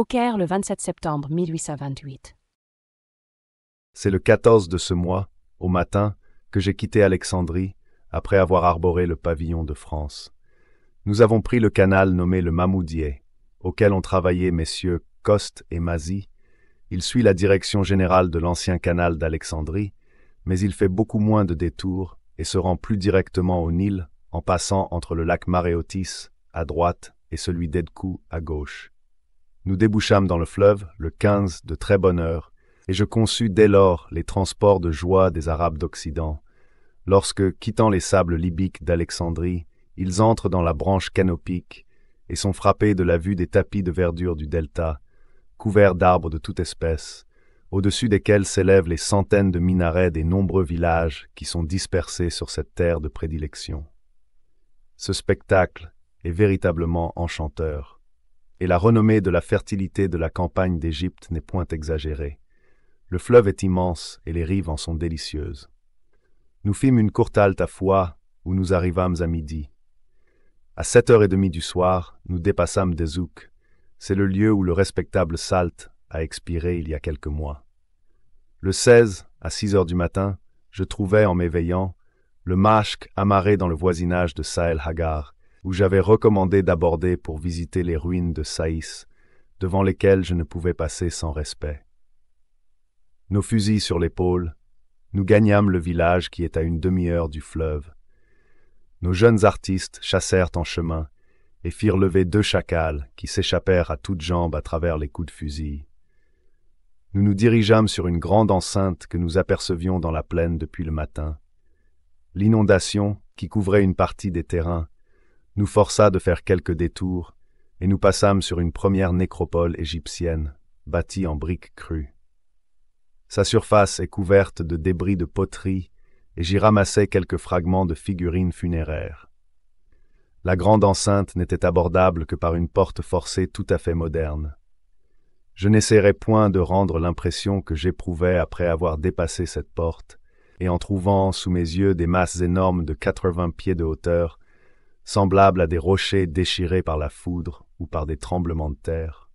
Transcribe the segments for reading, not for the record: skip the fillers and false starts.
Au Caire le 27 septembre 1828. C'est le 14 de ce mois, au matin, que j'ai quitté Alexandrie, après avoir arboré le pavillon de France. Nous avons pris le canal nommé le Mamoudier, auquel ont travaillé messieurs Coste et Mazy. Il suit la direction générale de l'ancien canal d'Alexandrie, mais il fait beaucoup moins de détours et se rend plus directement au Nil en passant entre le lac Maréotis à droite et celui d'Edkou à gauche. Nous débouchâmes dans le fleuve le 15 de très bonne heure, et je conçus dès lors les transports de joie des Arabes d'Occident, lorsque, quittant les sables libyques d'Alexandrie, ils entrent dans la branche canopique et sont frappés de la vue des tapis de verdure du delta, couverts d'arbres de toute espèce, au-dessus desquels s'élèvent les centaines de minarets des nombreux villages qui sont dispersés sur cette terre de prédilection. Ce spectacle est véritablement enchanteur, et la renommée de la fertilité de la campagne d'Égypte n'est point exagérée. Le fleuve est immense et les rives en sont délicieuses. Nous fîmes une courte halte à Foix, où nous arrivâmes à midi. À 7h30 du soir, nous dépassâmes Dezouk. C'est le lieu où le respectable Salt a expiré il y a quelques mois. Le 16, à 6h du matin, je trouvais, en m'éveillant, le Mashk amarré dans le voisinage de Sahel Hagar, où j'avais recommandé d'aborder pour visiter les ruines de Saïs, devant lesquelles je ne pouvais passer sans respect. Nos fusils sur l'épaule, nous gagnâmes le village qui est à une demi-heure du fleuve. Nos jeunes artistes chassèrent en chemin et firent lever 2 chacals qui s'échappèrent à toutes jambes à travers les coups de fusil. Nous nous dirigeâmes sur une grande enceinte que nous apercevions dans la plaine depuis le matin. L'inondation, qui couvrait une partie des terrains, nous força de faire quelques détours, et nous passâmes sur une première nécropole égyptienne, bâtie en briques crues. Sa surface est couverte de débris de poterie, et j'y ramassai quelques fragments de figurines funéraires. La grande enceinte n'était abordable que par une porte forcée tout à fait moderne. Je n'essaierai point de rendre l'impression que j'éprouvais après avoir dépassé cette porte, et en trouvant sous mes yeux des masses énormes de 80 pieds de hauteur, semblables à des rochers déchirés par la foudre ou par des tremblements de terre.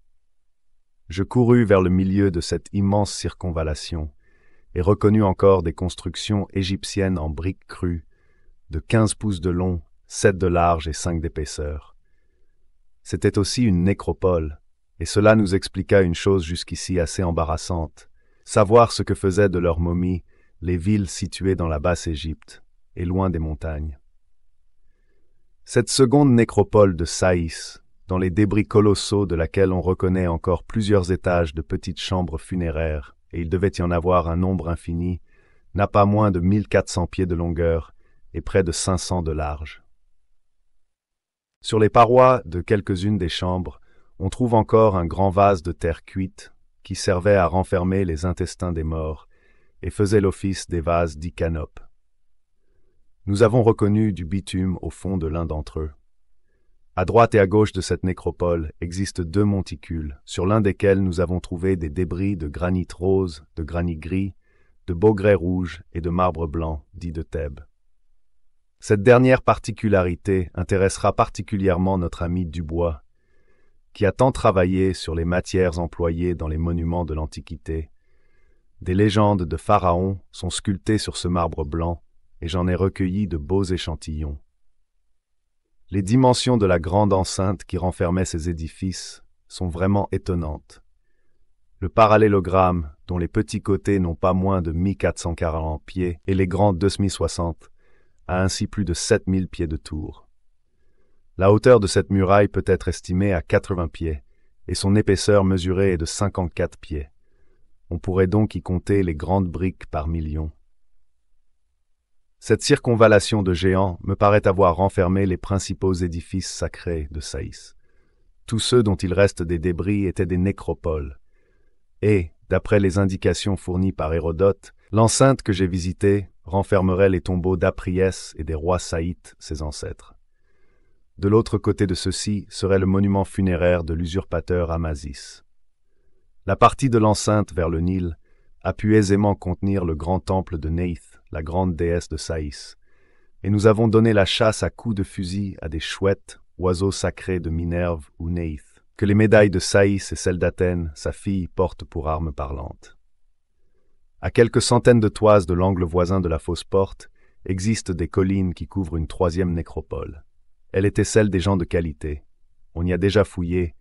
Je courus vers le milieu de cette immense circonvallation et reconnus encore des constructions égyptiennes en briques crues, de 15 pouces de long, 7 de large et 5 d'épaisseur. C'était aussi une nécropole, et cela nous expliqua une chose jusqu'ici assez embarrassante, savoir ce que faisaient de leurs momies les villes situées dans la Basse-Égypte et loin des montagnes. Cette seconde nécropole de Saïs, dans les débris colossaux de laquelle on reconnaît encore plusieurs étages de petites chambres funéraires, et il devait y en avoir un nombre infini, n'a pas moins de 1400 pieds de longueur et près de 500 de large. Sur les parois de quelques-unes des chambres, on trouve encore un grand vase de terre cuite qui servait à renfermer les intestins des morts et faisait l'office des vases dits canopes. Nous avons reconnu du bitume au fond de l'un d'entre eux. À droite et à gauche de cette nécropole existent 2 monticules, sur l'un desquels nous avons trouvé des débris de granit rose, de granit gris, de beau grès rouge et de marbre blanc, dit de Thèbes. Cette dernière particularité intéressera particulièrement notre ami Dubois, qui a tant travaillé sur les matières employées dans les monuments de l'Antiquité. Des légendes de pharaons sont sculptées sur ce marbre blanc, et j'en ai recueilli de beaux échantillons. Les dimensions de la grande enceinte qui renfermait ces édifices sont vraiment étonnantes. Le parallélogramme, dont les petits côtés n'ont pas moins de 1440 pieds et les grands 2060, a ainsi plus de 7000 pieds de tour. La hauteur de cette muraille peut être estimée à 80 pieds, et son épaisseur mesurée est de 54 pieds. On pourrait donc y compter les grandes briques par millions. Cette circonvallation de géants me paraît avoir renfermé les principaux édifices sacrés de Saïs. Tous ceux dont il reste des débris étaient des nécropoles. Et, d'après les indications fournies par Hérodote, l'enceinte que j'ai visitée renfermerait les tombeaux d'Apriès et des rois saïtes, ses ancêtres. De l'autre côté de ceux-ci serait le monument funéraire de l'usurpateur Amasis. La partie de l'enceinte vers le Nil a pu aisément contenir le grand temple de Neith, la grande déesse de Saïs, et nous avons donné la chasse à coups de fusil à des chouettes, oiseaux sacrés de Minerve ou Neith, que les médailles de Saïs et celles d'Athènes, sa fille, portent pour armes parlantes. À quelques centaines de toises de l'angle voisin de la fausse porte, existent des collines qui couvrent une troisième nécropole. Elle était celle des gens de qualité. On y a déjà fouillé,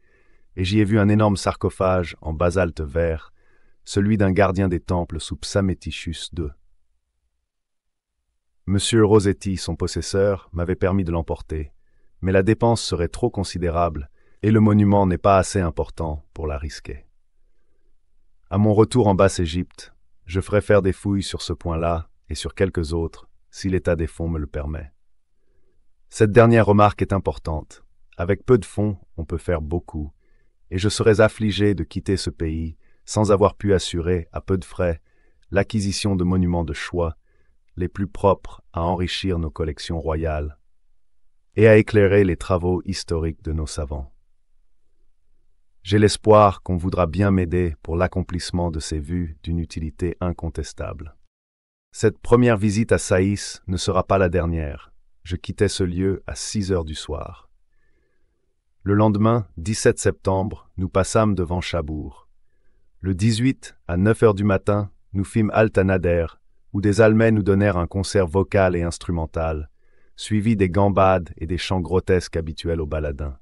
et j'y ai vu un énorme sarcophage en basalte vert, celui d'un gardien des temples sous Psamétichus II. Monsieur Rossetti, son possesseur, m'avait permis de l'emporter, mais la dépense serait trop considérable, et le monument n'est pas assez important pour la risquer. À mon retour en Basse-Égypte, je ferai faire des fouilles sur ce point-là et sur quelques autres, si l'état des fonds me le permet. Cette dernière remarque est importante. Avec peu de fonds, on peut faire beaucoup, et je serais affligé de quitter ce pays sans avoir pu assurer, à peu de frais, l'acquisition de monuments de choix, les plus propres à enrichir nos collections royales et à éclairer les travaux historiques de nos savants. J'ai l'espoir qu'on voudra bien m'aider pour l'accomplissement de ces vues d'une utilité incontestable. Cette première visite à Saïs ne sera pas la dernière. Je quittais ce lieu à 6 heures du soir. Le lendemain, 17 septembre, nous passâmes devant Chabour. Le 18, à 9 heures du matin, nous fîmes halte à Nader, où des Almais nous donnèrent un concert vocal et instrumental, suivi des gambades et des chants grotesques habituels aux baladins.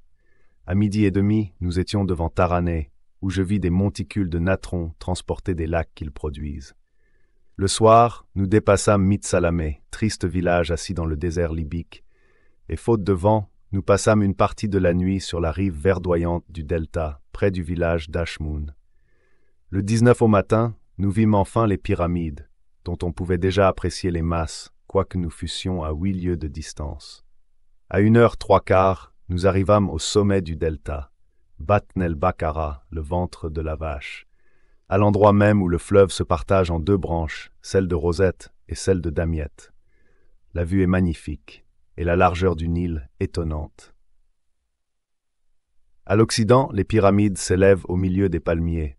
À 12h30, nous étions devant Tarané, où je vis des monticules de natrons transporter des lacs qu'ils produisent. Le soir, nous dépassâmes Mitsalamé, triste village assis dans le désert libyque, et faute de vent, nous passâmes une partie de la nuit sur la rive verdoyante du delta, près du village d'Ashmoun. Le 19 au matin, nous vîmes enfin les pyramides, dont on pouvait déjà apprécier les masses, quoique nous fussions à 8 lieues de distance. À 1h03, nous arrivâmes au sommet du delta, Batn el-Bakara, le ventre de la vache, à l'endroit même où le fleuve se partage en 2 branches, celle de Rosette et celle de Damiette. La vue est magnifique, et la largeur du Nil étonnante. À l'Occident, les pyramides s'élèvent au milieu des palmiers.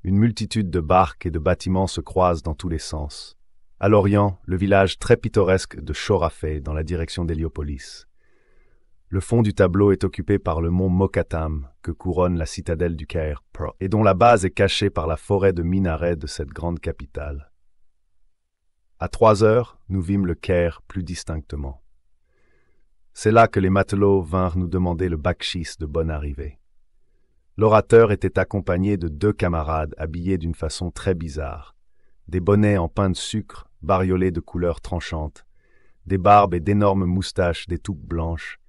Une multitude de barques et de bâtiments se croisent dans tous les sens. À l'Orient, le village très pittoresque de Chorafé, dans la direction d'Héliopolis. Le fond du tableau est occupé par le mont Mokattam, que couronne la citadelle du Caire, et dont la base est cachée par la forêt de minarets de cette grande capitale. À 3 heures, nous vîmes le Caire plus distinctement. C'est là que les matelots vinrent nous demander le bakchis de bonne arrivée. L'orateur était accompagné de 2 camarades habillés d'une façon très bizarre, des bonnets en pain de sucre bariolés de couleurs tranchantes, des barbes et d'énormes moustaches, des toupes blanches,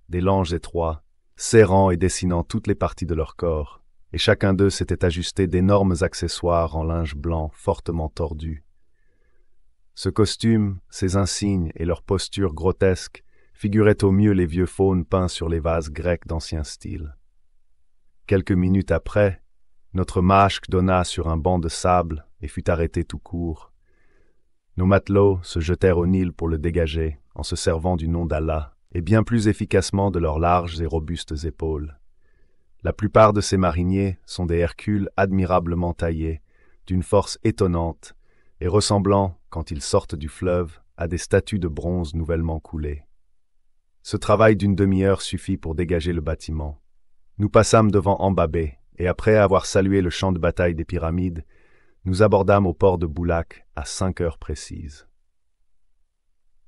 des langes étroits, serrant et dessinant toutes les parties de leur corps, et chacun d'eux s'était ajusté d'énormes accessoires en linge blanc fortement tordus. Ce costume, ces insignes et leur posture grotesque figuraient au mieux les vieux faunes peints sur les vases grecs d'ancien style. Quelques minutes après, notre mashk donna sur un banc de sable et fut arrêté tout court. Nos matelots se jetèrent au Nil pour le dégager, en se servant du nom d'Allah, et bien plus efficacement de leurs larges et robustes épaules. La plupart de ces mariniers sont des Hercules admirablement taillés, d'une force étonnante, et ressemblant, quand ils sortent du fleuve, à des statues de bronze nouvellement coulées. Ce travail d'une demi-heure suffit pour dégager le bâtiment. Nous passâmes devant Ambabé, et après avoir salué le champ de bataille des pyramides, nous abordâmes au port de Boulak à 5 heures précises.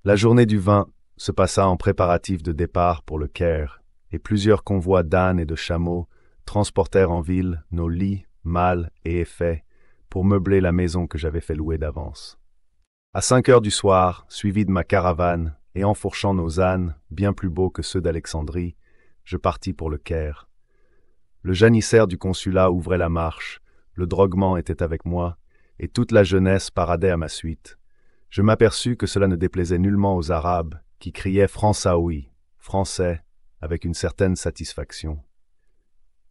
La journée du 20 se passa en préparatifs de départ pour le Caire, et plusieurs convois d'ânes et de chameaux transportèrent en ville nos lits, malles et effets pour meubler la maison que j'avais fait louer d'avance. À 5 heures du soir, suivi de ma caravane et enfourchant nos ânes, bien plus beaux que ceux d'Alexandrie, je partis pour le Caire. Le janissaire du consulat ouvrait la marche, le droguement était avec moi, et toute la jeunesse paradait à ma suite. Je m'aperçus que cela ne déplaisait nullement aux Arabes, qui criaient « Françaoui », français, avec une certaine satisfaction.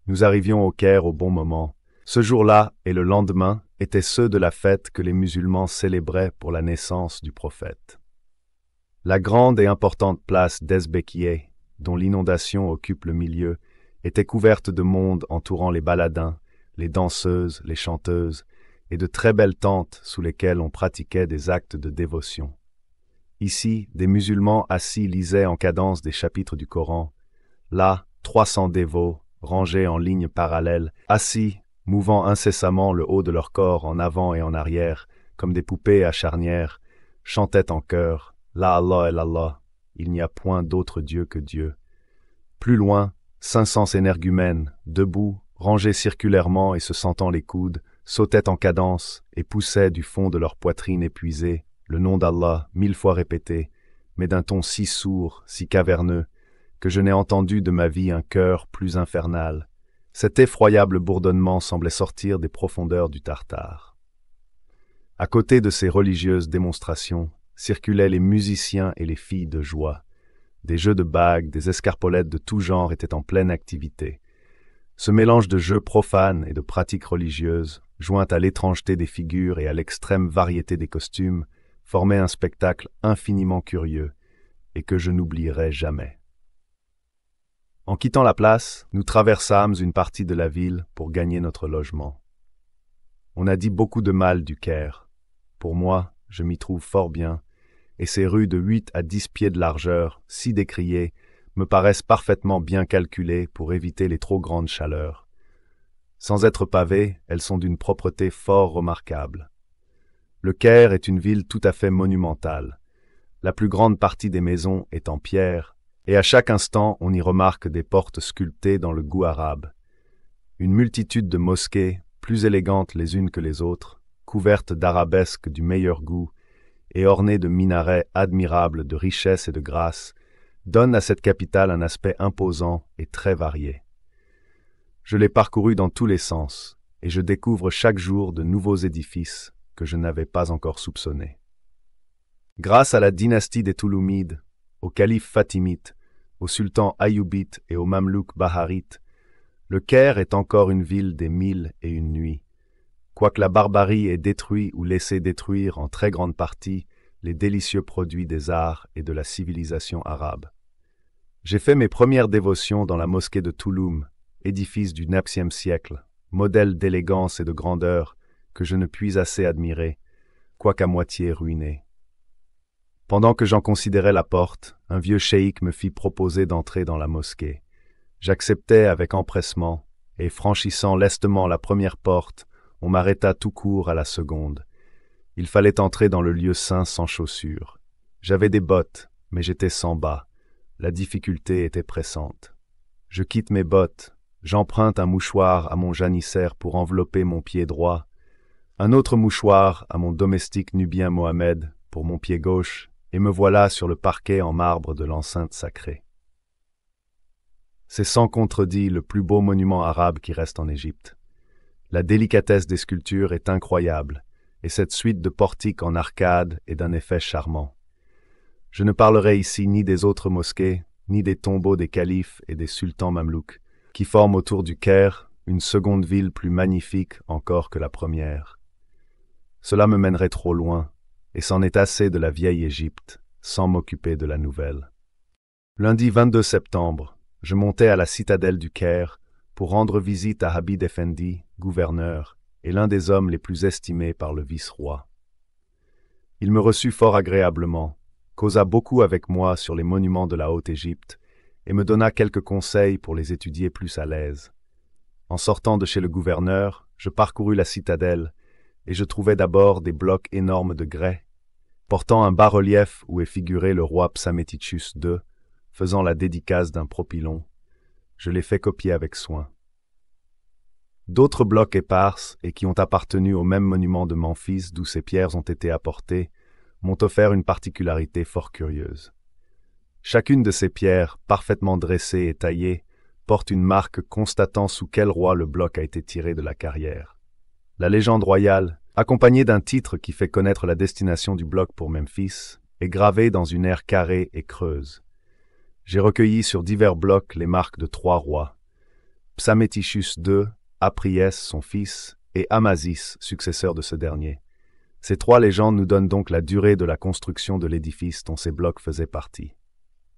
Nous arrivions au Caire au bon moment. Ce jour-là et le lendemain étaient ceux de la fête que les musulmans célébraient pour la naissance du prophète. La grande et importante place d'Ezbekieh, dont l'inondation occupe le milieu, était couverte de monde entourant les baladins, les danseuses, les chanteuses, et de très belles tentes sous lesquelles on pratiquait des actes de dévotion. Ici, des musulmans assis lisaient en cadence des chapitres du Coran. Là, 300 dévots, rangés en ligne parallèle, assis, mouvant incessamment le haut de leur corps en avant et en arrière, comme des poupées à charnières, chantaient en chœur « La Allah el Allah, il n'y a point d'autre Dieu que Dieu ». Plus loin, 500 énergumènes, debout, rangés circulairement et se sentant les coudes, sautaient en cadence et poussaient du fond de leur poitrine épuisée le nom d'Allah 1000 fois répété, mais d'un ton si sourd, si caverneux, que je n'ai entendu de ma vie un chœur plus infernal. Cet effroyable bourdonnement semblait sortir des profondeurs du Tartare. À côté de ces religieuses démonstrations, circulaient les musiciens et les filles de joie. Des jeux de bagues, des escarpolettes de tout genre étaient en pleine activité. Ce mélange de jeux profanes et de pratiques religieuses, joint à l'étrangeté des figures et à l'extrême variété des costumes, formait un spectacle infiniment curieux et que je n'oublierai jamais. En quittant la place, nous traversâmes une partie de la ville pour gagner notre logement. On a dit beaucoup de mal du Caire. Pour moi, je m'y trouve fort bien, et ces rues de 8 à 10 pieds de largeur, si décriées, me paraissent parfaitement bien calculées pour éviter les trop grandes chaleurs. Sans être pavées, elles sont d'une propreté fort remarquable. Le Caire est une ville tout à fait monumentale. La plus grande partie des maisons est en pierre, et à chaque instant on y remarque des portes sculptées dans le goût arabe. Une multitude de mosquées, plus élégantes les unes que les autres, couvertes d'arabesques du meilleur goût, et ornées de minarets admirables de richesse et de grâce, donnent à cette capitale un aspect imposant et très varié. Je l'ai parcouru dans tous les sens, et je découvre chaque jour de nouveaux édifices que je n'avais pas encore soupçonnés. Grâce à la dynastie des Touloumides, au calife fatimite, au sultan ayoubite et au mamelouk baharite, le Caire est encore une ville des 1001 nuits. Quoique la barbarie ait détruit ou laissé détruire en très grande partie les délicieux produits des arts et de la civilisation arabe. J'ai fait mes premières dévotions dans la mosquée de Touloum, édifice du 9e siècle, modèle d'élégance et de grandeur que je ne puis assez admirer, quoiqu'à moitié ruiné. Pendant que j'en considérais la porte, un vieux cheikh me fit proposer d'entrer dans la mosquée. J'acceptai avec empressement, et franchissant lestement la première porte, on m'arrêta tout court à la seconde. Il fallait entrer dans le lieu saint sans chaussures. J'avais des bottes, mais j'étais sans bas. La difficulté était pressante. Je quitte mes bottes, j'emprunte un mouchoir à mon janissaire pour envelopper mon pied droit, un autre mouchoir à mon domestique nubien Mohamed pour mon pied gauche, et me voilà sur le parquet en marbre de l'enceinte sacrée. C'est sans contredit le plus beau monument arabe qui reste en Égypte. La délicatesse des sculptures est incroyable, et cette suite de portiques en arcade est d'un effet charmant. Je ne parlerai ici ni des autres mosquées, ni des tombeaux des califes et des sultans mamelouks, qui forment autour du Caire une seconde ville plus magnifique encore que la première. Cela me mènerait trop loin, et c'en est assez de la vieille Égypte, sans m'occuper de la nouvelle. Lundi 22 septembre, je montai à la citadelle du Caire pour rendre visite à Habib Effendi, gouverneur, et l'un des hommes les plus estimés par le vice-roi. Il me reçut fort agréablement, causa beaucoup avec moi sur les monuments de la Haute-Égypte, et me donna quelques conseils pour les étudier plus à l'aise. En sortant de chez le gouverneur, je parcourus la citadelle, et je trouvai d'abord des blocs énormes de grès, portant un bas-relief où est figuré le roi Psamétichus II, faisant la dédicace d'un propylon. Je l'ai fait copier avec soin. D'autres blocs épars, et qui ont appartenu au même monument de Memphis d'où ces pierres ont été apportées, m'ont offert une particularité fort curieuse. Chacune de ces pierres, parfaitement dressées et taillées, porte une marque constatant sous quel roi le bloc a été tiré de la carrière. La légende royale, accompagnée d'un titre qui fait connaître la destination du bloc pour Memphis, est gravée dans une aire carrée et creuse. J'ai recueilli sur divers blocs les marques de 3 rois, Psamétichus II, Apries, son fils, et Amasis, successeur de ce dernier. Ces 3 légendes nous donnent donc la durée de la construction de l'édifice dont ces blocs faisaient partie.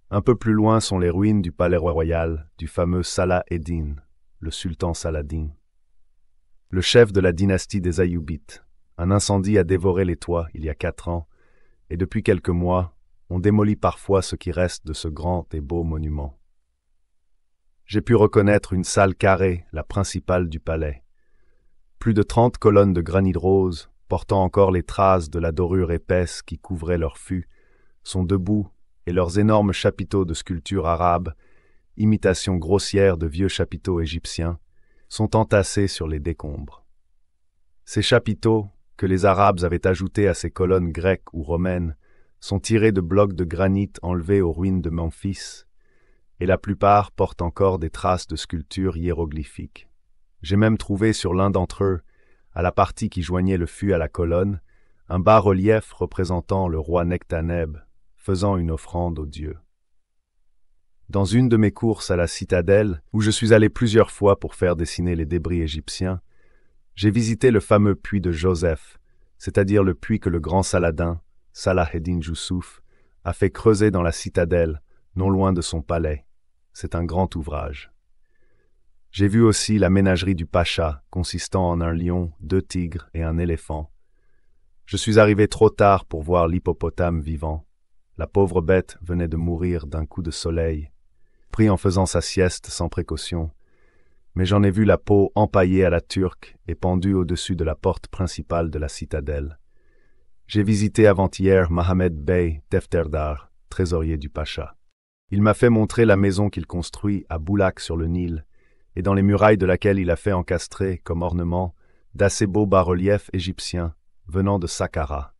Un peu plus loin sont les ruines du palais royal du fameux Salah ed-Din, le sultan Saladin. Le chef de la dynastie des Ayyoubites. Un incendie a dévoré les toits il y a 4 ans, et depuis quelques mois, on démolit parfois ce qui reste de ce grand et beau monument. J'ai pu reconnaître une salle carrée, la principale du palais. Plus de 30 colonnes de granit rose, portant encore les traces de la dorure épaisse qui couvrait leur fût, sont debout et leurs énormes chapiteaux de sculptures arabes, imitations grossières de vieux chapiteaux égyptiens, sont entassés sur les décombres. Ces chapiteaux, que les Arabes avaient ajoutés à ces colonnes grecques ou romaines, sont tirés de blocs de granit enlevés aux ruines de Memphis, et la plupart portent encore des traces de sculptures hiéroglyphiques. J'ai même trouvé sur l'un d'entre eux, à la partie qui joignait le fût à la colonne, un bas-relief représentant le roi Nectaneb, faisant une offrande aux dieux. Dans une de mes courses à la citadelle, où je suis allé plusieurs fois pour faire dessiner les débris égyptiens, j'ai visité le fameux puits de Joseph, c'est-à-dire le puits que le grand Saladin, Salah ed-Din Youssouf, a fait creuser dans la citadelle, non loin de son palais. C'est un grand ouvrage. J'ai vu aussi la ménagerie du Pacha, consistant en un lion, 2 tigres et un éléphant. Je suis arrivé trop tard pour voir l'hippopotame vivant. La pauvre bête venait de mourir d'un coup de soleil, pris en faisant sa sieste sans précaution, mais j'en ai vu la peau empaillée à la turque et pendue au-dessus de la porte principale de la citadelle. J'ai visité avant-hier Mohamed Bey Defterdar, trésorier du Pacha. Il m'a fait montrer la maison qu'il construit à Boulak sur le Nil, et dans les murailles de laquelle il a fait encastrer, comme ornement, d'assez beaux bas-reliefs égyptiens venant de Saqqara.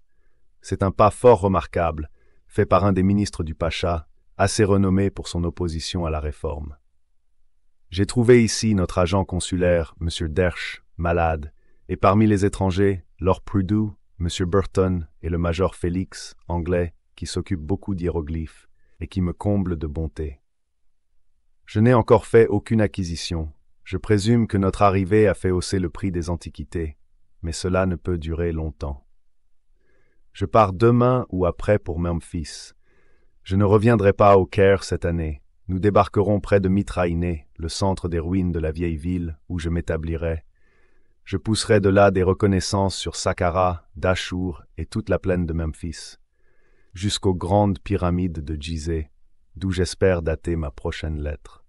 C'est un pas fort remarquable, fait par un des ministres du Pacha, assez renommé pour son opposition à la réforme. J'ai trouvé ici notre agent consulaire, M. Dersch, malade, et parmi les étrangers, Lord Prideaux, M. Burton et le major Félix, anglais, qui s'occupe beaucoup d'hiéroglyphes et qui me comble de bonté. Je n'ai encore fait aucune acquisition. Je présume que notre arrivée a fait hausser le prix des antiquités, mais cela ne peut durer longtemps. Je pars demain ou après pour Memphis. Je ne reviendrai pas au Caire cette année. Nous débarquerons près de Mitraïné, le centre des ruines de la vieille ville où je m'établirai. Je pousserai de là des reconnaissances sur Saqqara, Dachour et toute la plaine de Memphis, jusqu'aux grandes pyramides de Gizeh, d'où j'espère dater ma prochaine lettre.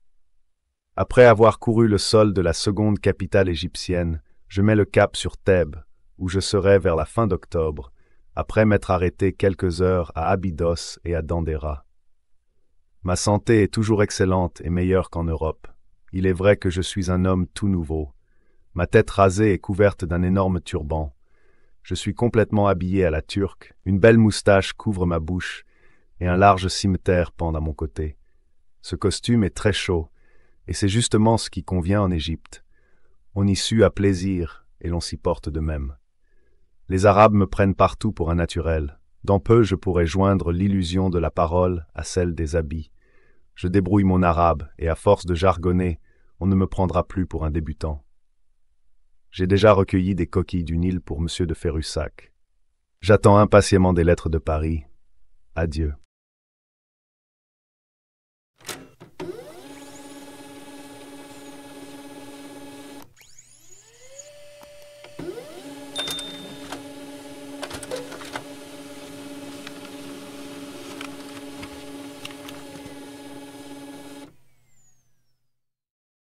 Après avoir couru le sol de la seconde capitale égyptienne, je mets le cap sur Thèbes, où je serai vers la fin d'octobre, après m'être arrêté quelques heures à Abydos et à Dendera. Ma santé est toujours excellente et meilleure qu'en Europe. Il est vrai que je suis un homme tout nouveau. Ma tête rasée est couverte d'un énorme turban. Je suis complètement habillé à la turque, une belle moustache couvre ma bouche, et un large cimeterre pend à mon côté. Ce costume est très chaud, et c'est justement ce qui convient en Égypte. On y sue à plaisir, et l'on s'y porte de même. Les Arabes me prennent partout pour un naturel. Dans peu, je pourrai joindre l'illusion de la parole à celle des habits. Je débrouille mon arabe, et à force de jargonner, on ne me prendra plus pour un débutant. J'ai déjà recueilli des coquilles du Nil pour M. de Ferrussac. J'attends impatiemment des lettres de Paris. Adieu.